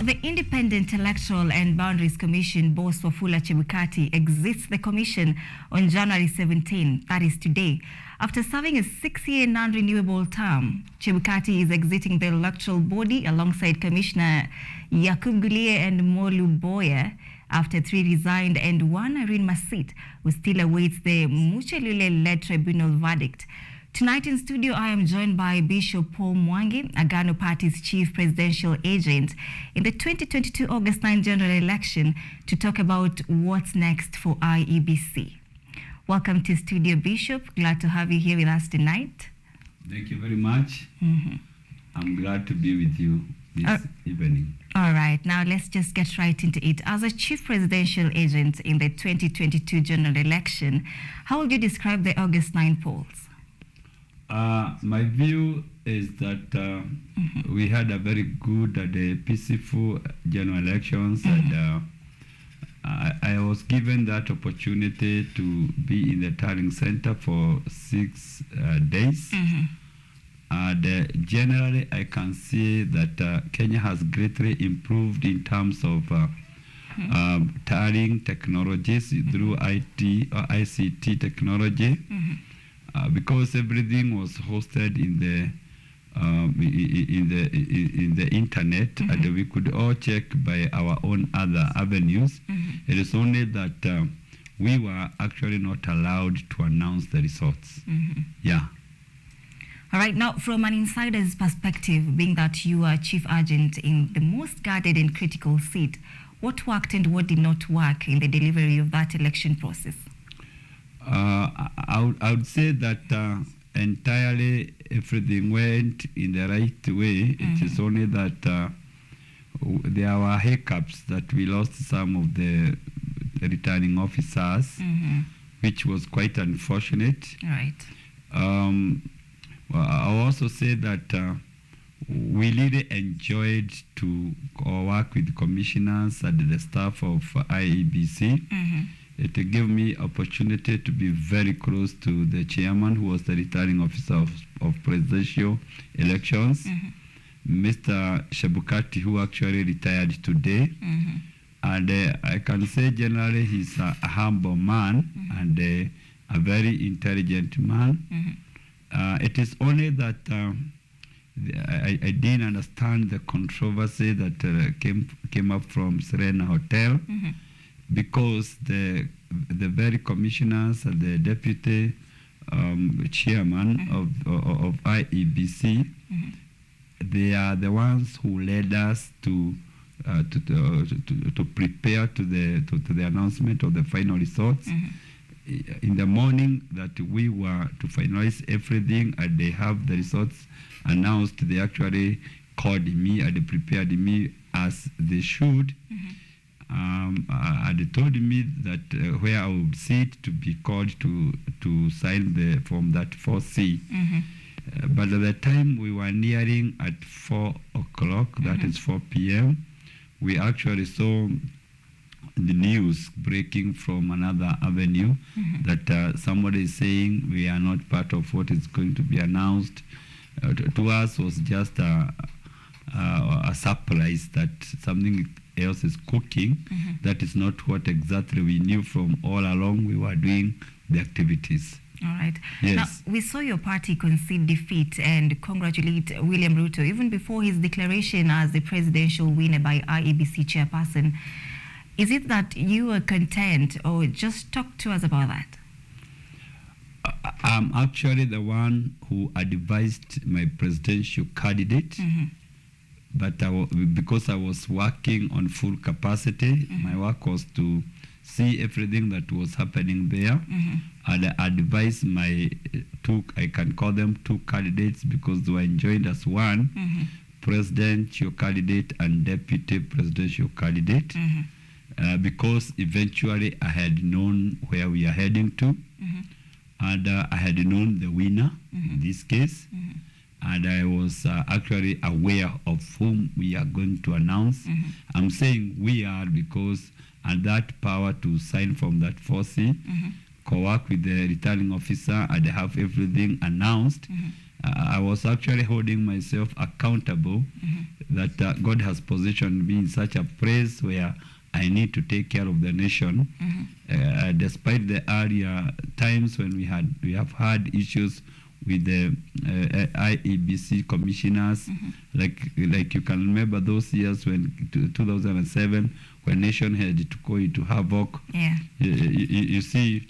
The Independent Electoral and Boundaries Commission, boss Wafula CHEBUKATI, exits the commission on January 17, that is today. After serving a 6-year non-renewable term, CHEBUKATI is exiting the electoral body alongside Commissioner Yakub Gulie and Molu Boya after 3 resigned and 1 Irene Masit, who still awaits the Muchelule-led tribunal verdict. Tonight in studio, I am joined by Bishop Paul MWANGI, Agano Party's chief presidential agent in the 2022 August 9 general election, to talk about what's next for Iebc. Welcome to studio, Bishop. Glad to have you here with us tonight. Thank you very much. I'm glad to be with you this evening. All right, now let's just get right into it. As a chief presidential agent in the 2022 general election, how would you describe the August 9 polls? My view is that we had a very good and peaceful general elections, and I was given that opportunity to be in the tallying center for 6 days. And generally, I can see that Kenya has greatly improved in terms of tallying technologies through IT or ICT technology. Because everything was hosted in the internet, and we could all check by our own other avenues. It is only that we were actually not allowed to announce the results. Yeah. All right. Now, from an insider's perspective, being that you are chief agent in the most guarded and critical seat, what worked and what did not work in the delivery of that election process? I would say that entirely everything went in the right way. It is only that there were hiccups, that we lost some of the returning officers, which was quite unfortunate. Right. I'll also say that we really enjoyed to work with commissioners and the staff of Iebc. It gave me opportunity to be very close to the chairman, who was the returning officer of presidential elections, Mr. CHEBUKATI, who actually retired today. And I can say generally he's a humble man and a very intelligent man. It is only that I didn't understand the controversy that came up from Serena Hotel. Because the very commissioners and the deputy chairman of Iebc, they are the ones who led us to prepare to the announcement of the final results. In the morning that we were to finalize everything and they have the results announced, they actually called me and prepared me as they should. They told me that where I would sit to be called to sign the form, that 4C. But at the time we were nearing at 4 o'clock, that is 4 p.m., we actually saw the news breaking from another avenue that somebody is saying we are not part of what is going to be announced. To us was just a surprise that something else is cooking. That is not what exactly we knew from all along. We were doing the activities. All right. Yes. Now, we saw your party concede defeat and congratulate William Ruto even before his declaration as the presidential winner by Iebc chairperson. Is it that you are content, or just talk to us about that? I'm actually the one who advised my presidential candidate. But because I was working on full capacity, my work was to see everything that was happening there, and advise my I can call them 2 candidates because they were joined as one, presidential candidate and deputy presidential candidate, because eventually I had known where we are heading to, and I had known the winner in this case. And I was actually aware of whom we are going to announce. I'm saying we are because and that power to sign from that 4C, co-work with the returning officer and have everything announced. I was actually holding myself accountable that God has positioned me in such a place where I need to take care of the nation, despite the earlier times when we have had issues with the Iebc commissioners, like you can remember those years when 2007 when nation had to go into havoc. Yeah. You see,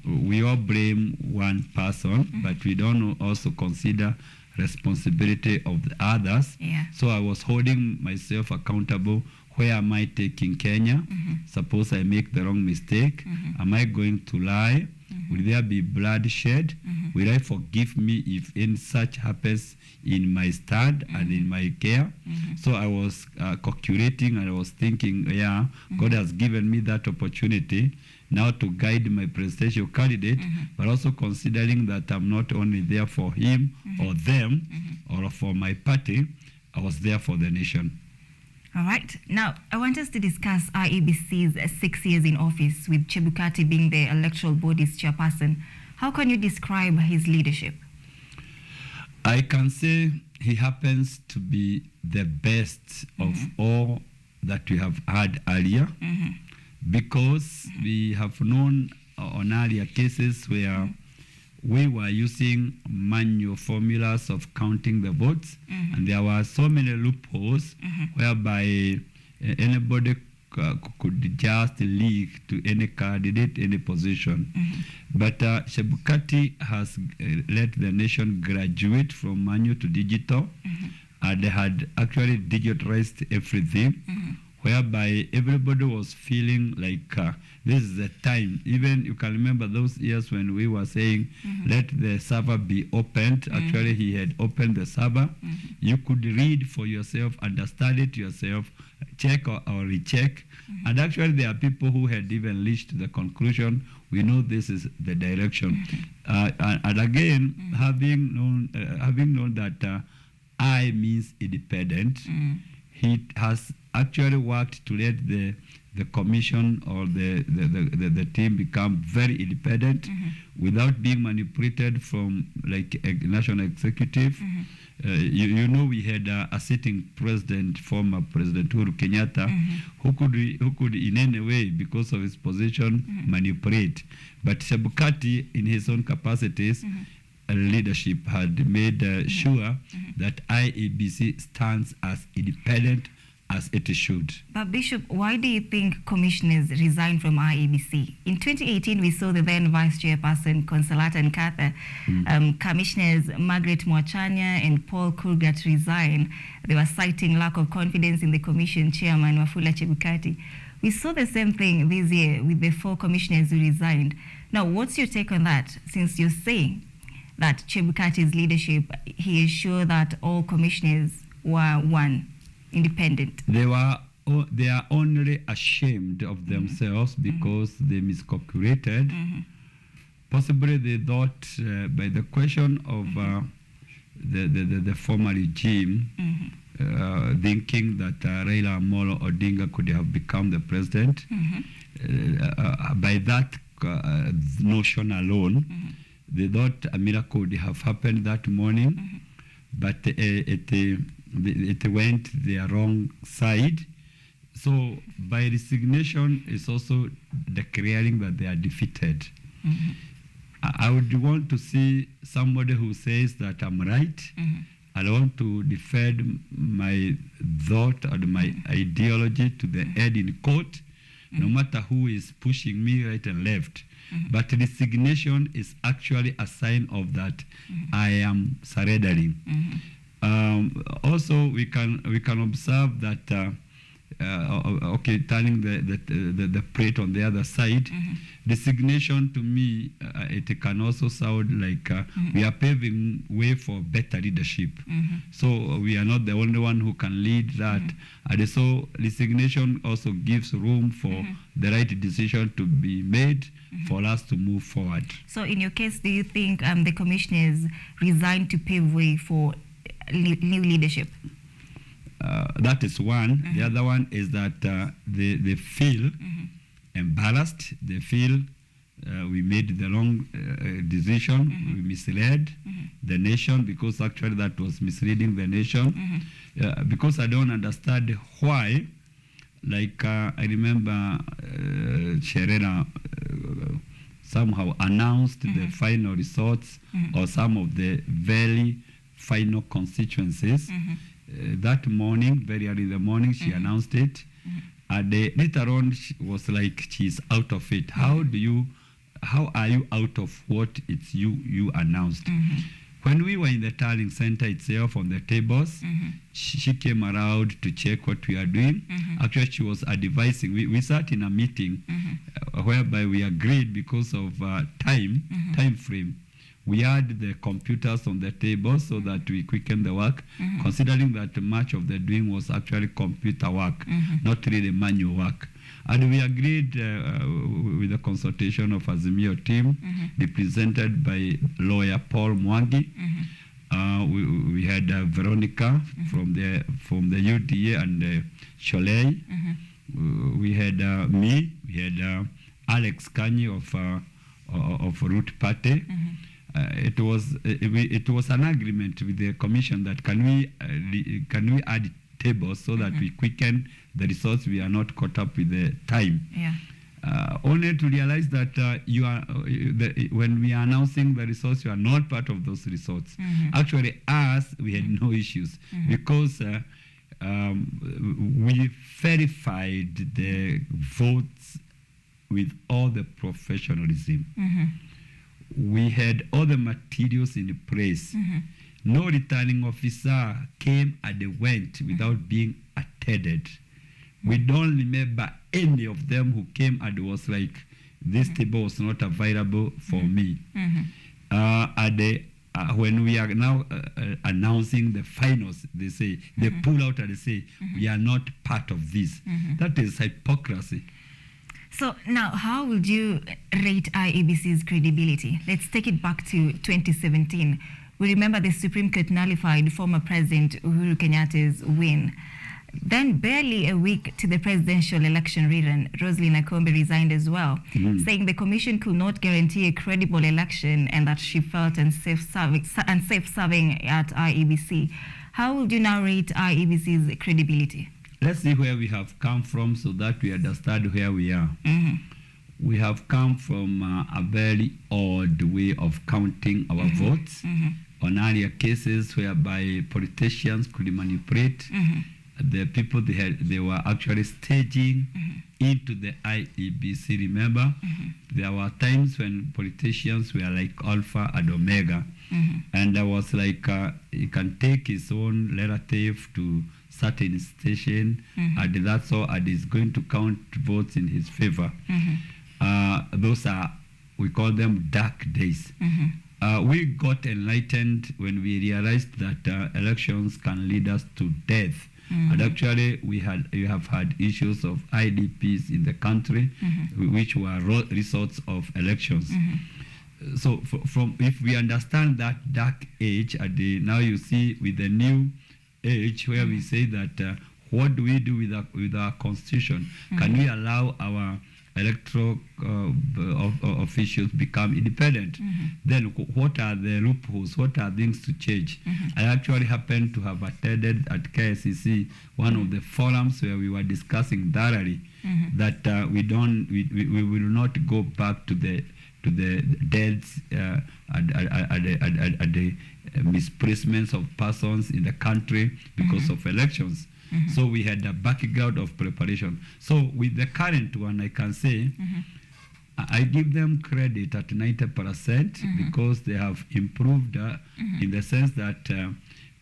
we all blame one person, but we don't also consider responsibility of the others. Yeah. So I was holding myself accountable. Where am I taking Kenya? Suppose I make the wrong mistake. Am I going to lie? Will there be bloodshed? Will I forgive me if any such happens in my stand and in my care? So I was calculating and I was thinking, yeah, God has given me that opportunity now to guide my presidential candidate, but also considering that I'm not only there for him or them or for my party, I was there for the nation. All right. Now, I want us to discuss IEBC's 6 years in office, with CHEBUKATI being the electoral body's chairperson. How can you describe his leadership? I can say he happens to be the best of all that we have had earlier, because we have known on earlier cases where we were using manual formulas of counting the votes, and there were so many loopholes whereby anybody could just leak to any candidate, any position. But CHEBUKATI has let the nation graduate from manual to digital, and they had actually digitalized everything, whereby everybody was feeling like this is the time. Even you can remember those years when we were saying, let the server be opened. Actually, he had opened the server. You could read for yourself, understand it yourself, check or recheck. And actually, there are people who had even reached the conclusion, we know this is the direction. And again, having known that I means independent, he has actually worked to let the commission or the team become very independent without being manipulated from like a national executive. You know, we had a sitting president, former President Uhuru Kenyatta, who could in any way, because of his position, manipulate. But CHEBUKATI, in his own capacities, leadership had made sure that IEBC stands as independent as it should. But Bishop, why do you think commissioners resigned from IEBC? In 2018, we saw the then Vice Chairperson, Consolata Nkatha, Commissioners Margaret Mwachanya and Paul Kurgat resign. They were citing lack of confidence in the Commission Chairman, Wafula Chebukati. We saw the same thing this year with the 4 commissioners who resigned. Now, what's your take on that, since you're saying that Chebukati's leadership, he is sure that all commissioners were independent? They are only ashamed of themselves because they miscalculated. Possibly they thought by the question of the former regime, thinking that Raila Amolo Odinga could have become the president. By that notion alone, they thought a miracle would have happened that morning, but it went the wrong side. So by resignation is also declaring that they are defeated. I would want to see somebody who says that I'm right. I want to defend my thought and my ideology to the end in court, no matter who is pushing me right and left. But resignation is actually a sign of that I am surrendering. Also, we can observe that turning the plate on the other side, resignation to me, it can also sound like we are paving way for better leadership. So we are not the only one who can lead that. And so resignation also gives room for the right decision to be made for us to move forward. So in your case, do you think the commissioners resigned to pave way for new leadership? That is one. The other one is that they feel embarrassed. They feel we made the wrong decision. We misled the nation, because actually that was misleading the nation. Because I don't understand why. Like I remember Sherena somehow announced the final results or some of the very final constituencies. That morning, very early in the morning, she announced it. And later on, she was like, she's out of it. How are you out of what it's you announced? When we were in the tallying center itself on the tables, she came around to check what we are doing. Actually, she was advising. We sat in a meeting whereby we agreed, because of time frame. We had the computers on the table so that we quicken the work, considering that much of the doing was actually computer work, not really manual work. And we agreed with the consultation of Azimio team, represented by lawyer Paul MWANGI. We had Veronica from the UDA and Sholei. We had me. We had Alex Kanyi of Root Party. It was an agreement with the commission that can we add tables so that we quicken the results. We are not caught up with the time. Only to realize that when we are announcing the results, you are not part of those results. Actually, we had no issues, because we verified the votes with all the professionalism. We had all the materials in place. No returning officer came and went without being attended. We don't remember any of them who came and was like, this table was not available for me. When we are now announcing the finals, they say, they pull out and they say, we are not part of this. That is hypocrisy. So now, how would you rate IEBC's credibility? Let's take it back to 2017. We remember the Supreme Court nullified former President Uhuru Kenyatta's win. Then, barely a week to the presidential election rerun, Rosalyn Akombe resigned as well, saying the commission could not guarantee a credible election and that she felt unsafe serving at IEBC. How would you now rate IEBC's credibility? Let's see where we have come from so that we understand where we are. We have come from a very odd way of counting our votes on earlier cases whereby politicians could manipulate the people they were actually staging into the IEBC. Remember, there were times when politicians were like Alpha and Omega, and there was like he can take his own relative to certain station, and that's all, and is going to count votes in his favor. Those are, we call them dark days. We got enlightened when we realized that elections can lead us to death. And actually, you have had issues of IDPs in the country, which were results of elections. So if we understand that dark age, and now you see with the new age where we say that what do we do with our constitution? Can we allow our electoral officials become independent? Then what are the loopholes? What are things to change? I actually happened to have attended at KICC one of the forums where we were discussing thoroughly that we will not go back to the deaths and the misplacements of persons in the country because of elections. So we had a background of preparation. So with the current one, I can say I give them credit at 90% because they have improved in the sense that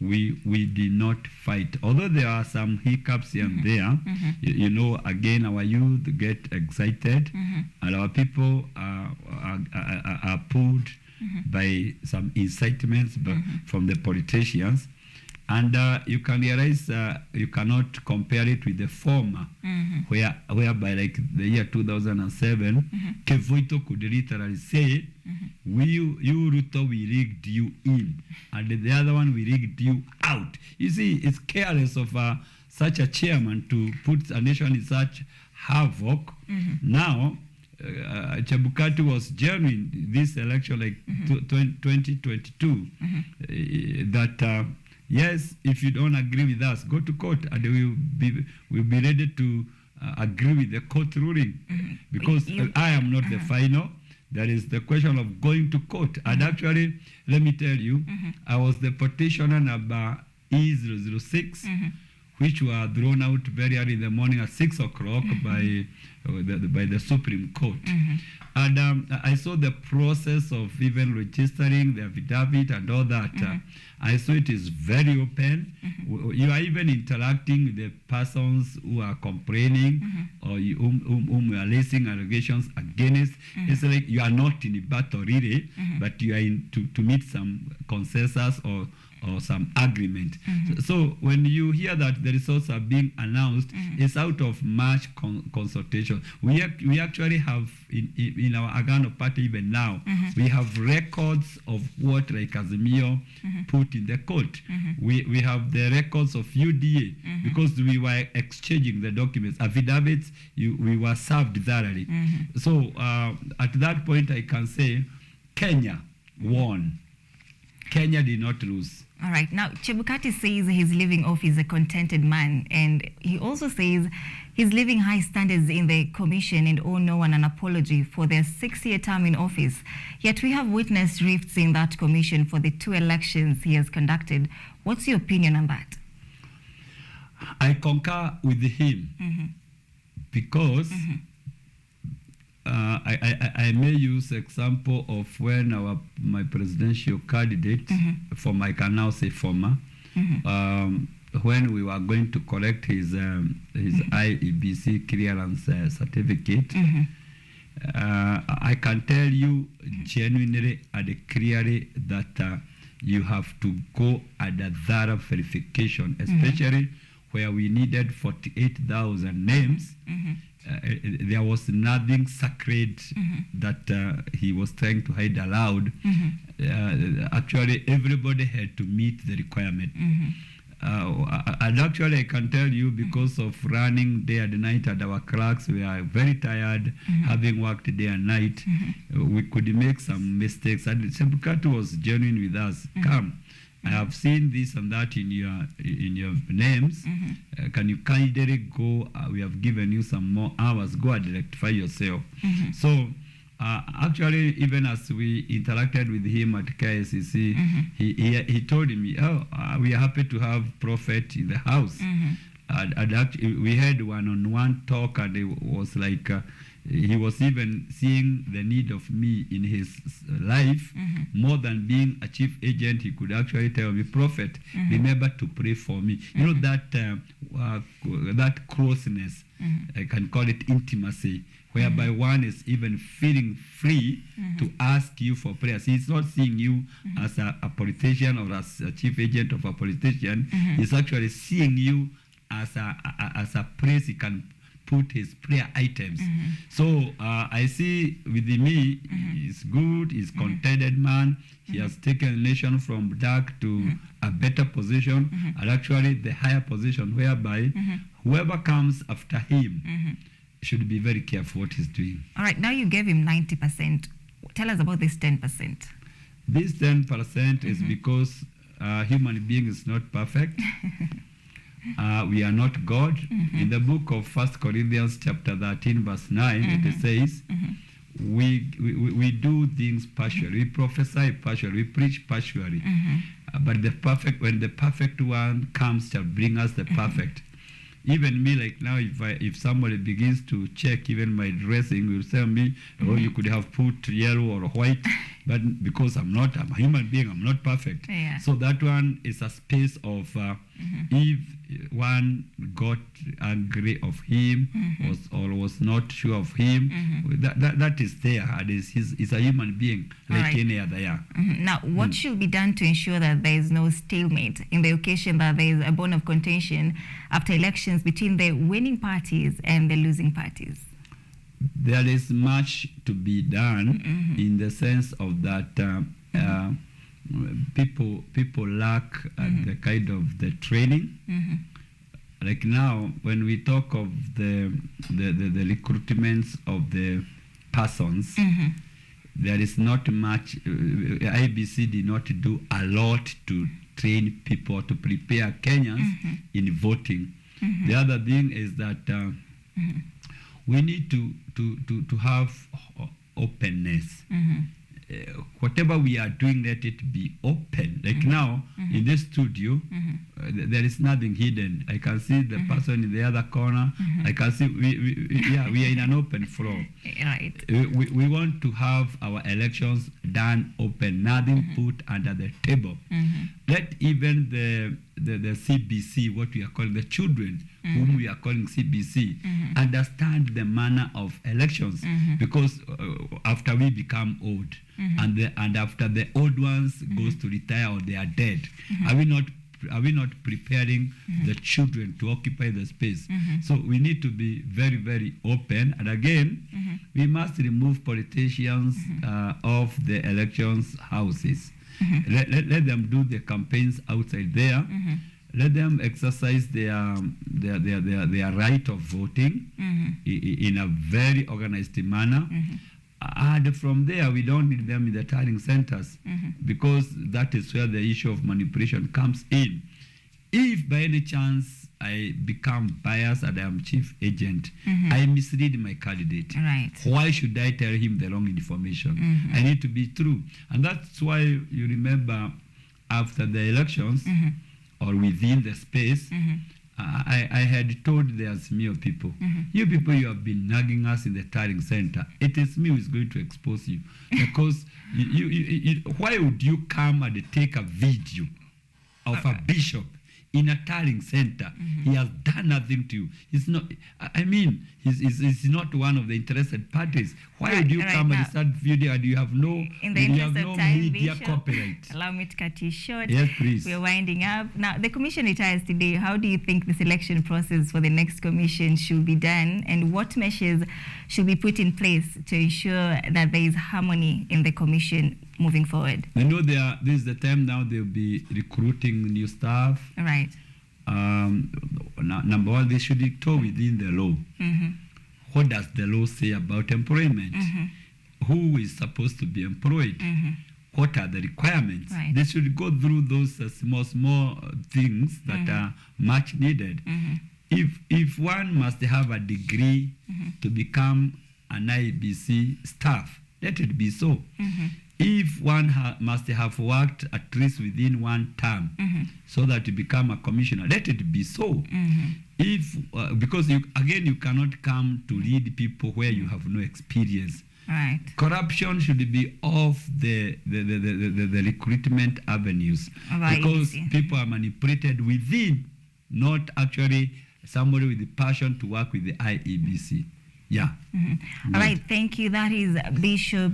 we did not fight. Although there are some hiccups here and there, you know, again, our youth get excited and our people are pulled by some incitements from the politicians. And you can realize you cannot compare it with the former, whereby like the year 2007, Kevoito could literally say, you Ruto, we rigged you in, and the other one, we rigged you out. You see, it's careless of such a chairman to put a nation in such havoc. Now, CHEBUKATI was genuine this election, like 2022, that yes, if you don't agree with us, go to court, and we'll be ready to agree with the court ruling, because I am not the final. There is the question of going to court. And actually, let me tell you, I was the petitioner number E006, which were thrown out very early in the morning at 6 o'clock by the Supreme Court. And I saw the process of even registering the affidavit and all that. I saw it is very open. You are even interacting with the persons who are complaining or whom you are raising allegations against. It's like you are not in a battle really, but you are in to meet some consensus or some agreement. So when you hear that the results are being announced, it's out of much consultation. We actually have in our Agano party even now, we have records of what like Azimio put in the court. We have the records of UDA because we were exchanging the documents, affidavits. We were served thoroughly. So at that point, I can say Kenya won. Kenya did not lose. All right. Now, CHEBUKATI says he's leaving office a contented man, and he also says he's leaving high standards in the commission and owe no one an apology for their 6-year term in office. Yet we have witnessed rifts in that commission for the 2 elections he has conducted. What's your opinion on that? I concur with him because I may use example of when my presidential candidate, former, I can now say former, when we were going to collect his Iebc clearance certificate, I can tell you genuinely and clearly that you have to go at a thorough verification, especially where we needed 48,000 names. There was nothing sacred that he was trying to hide aloud. Actually, everybody had to meet the requirement. And actually, I can tell you, because of running day and night, and our clerks were very tired, having worked day and night, we could make some mistakes. And CHEBUKATI was genuine with us. Come, I have seen this and that in your names. Can you kindly go? We have given you some more hours. Go and rectify yourself. So actually, even as we interacted with him at KICC, he told me, "Oh, we are happy to have Prophet in the house." And actually, we had one-on-one talk, and it was like he was even seeing the need of me in his life more than being a chief agent. He could actually tell me, "Prophet, remember to pray for me." You know, that closeness, I can call it intimacy, whereby one is even feeling free to ask you for prayers. He's not seeing you as a politician or as a chief agent of a politician. He's actually seeing you as a place he can put his prayer items. So I see with me, he's good, he's contented man. He has taken the nation from dark to a better position, and actually the higher position, whereby whoever comes after him should be very careful what he's doing. All right, now you gave him 90%. Tell us about this 10%. This 10% is because human being is not perfect. We are not God. In the book of 1 Corinthians chapter 13 verse 9, it says, we do things partially, we prophesy partially, we preach partially. But when the perfect one comes, shall bring us the perfect. Even me, like now, if somebody begins to check even my dressing, will tell me, "Oh, you could have put yellow or white," but because I'm a human being, I'm not perfect. So that one is a space of if one got angry of him or was not sure of him, that is there. And he's a human being like any other. Now, what should be done to ensure that there is no stalemate in the occasion that there is a bone of contention after elections between the winning parties and the losing parties? There is much to be done in the sense of that people lack the kind of the training. Like now, when we talk of the recruitments of the persons. There is not much. IEBC did not do a lot to train people to prepare Kenyans in voting. The other thing is that we need to have openness. Whatever we are doing, let it be open. Like now, in this studio, there is nothing hidden. I can see the person in the other corner. I can see, we are in an open floor. Right. We want to have our elections done open, nothing put under the table. Let even the CBC, what we are calling the children, whom we are calling CBC, understand the manner of elections, because after we become old, and after the old ones goes to retire or they are dead, are we not preparing the children to occupy the space? So we need to be very, very open. And again, we must remove politicians of the elections houses. Let them do the campaigns outside there. Let them exercise their right of voting in a very organized manner. And from there, we don't need them in the tallying centers, because that is where the issue of manipulation comes in. If by any chance I become biased and I am chief agent, I mislead my candidate. Right. Why should I tell him the wrong information? I need to be true. And that's why you remember after the elections, or within the space, I had told the Azimio people, you people, you have been nagging us in the tallying center. It is me who is going to expose you. Because why would you come and take a video of a bishop in a tallying center? He has done nothing to you. He's not, I mean, he's not one of the interested parties. Why would you come and start video and you have no, in the interest of time, media Bishop, copyright? Allow me to cut you short. Yes, please. We're winding up. Now, the commission retires today. How do you think the selection process for the next commission should be done? And what measures should be put in place to ensure that there is harmony in the commission moving forward? I know this is the time now they'll be recruiting new staff. Right. Number one, they should dictate within the law. What does the law say about employment? Who is supposed to be employed? What are the requirements? Right. They should go through those small things that are much needed. If one must have a degree to become an IEBC staff, let it be so. If one must have worked at least within one term so that you become a commissioner, let it be so. If because you cannot come to lead people where you have no experience. Right. Corruption should be off the recruitment avenues, because people are manipulated within, not actually somebody with the passion to work with the IEBC. Yeah. All right. Thank you. That is Bishop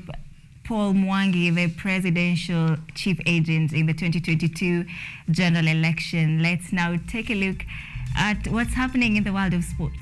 Paul MWANGI, the presidential chief agent in the 2022 general election. Let's now take a look at what's happening in the world of sports.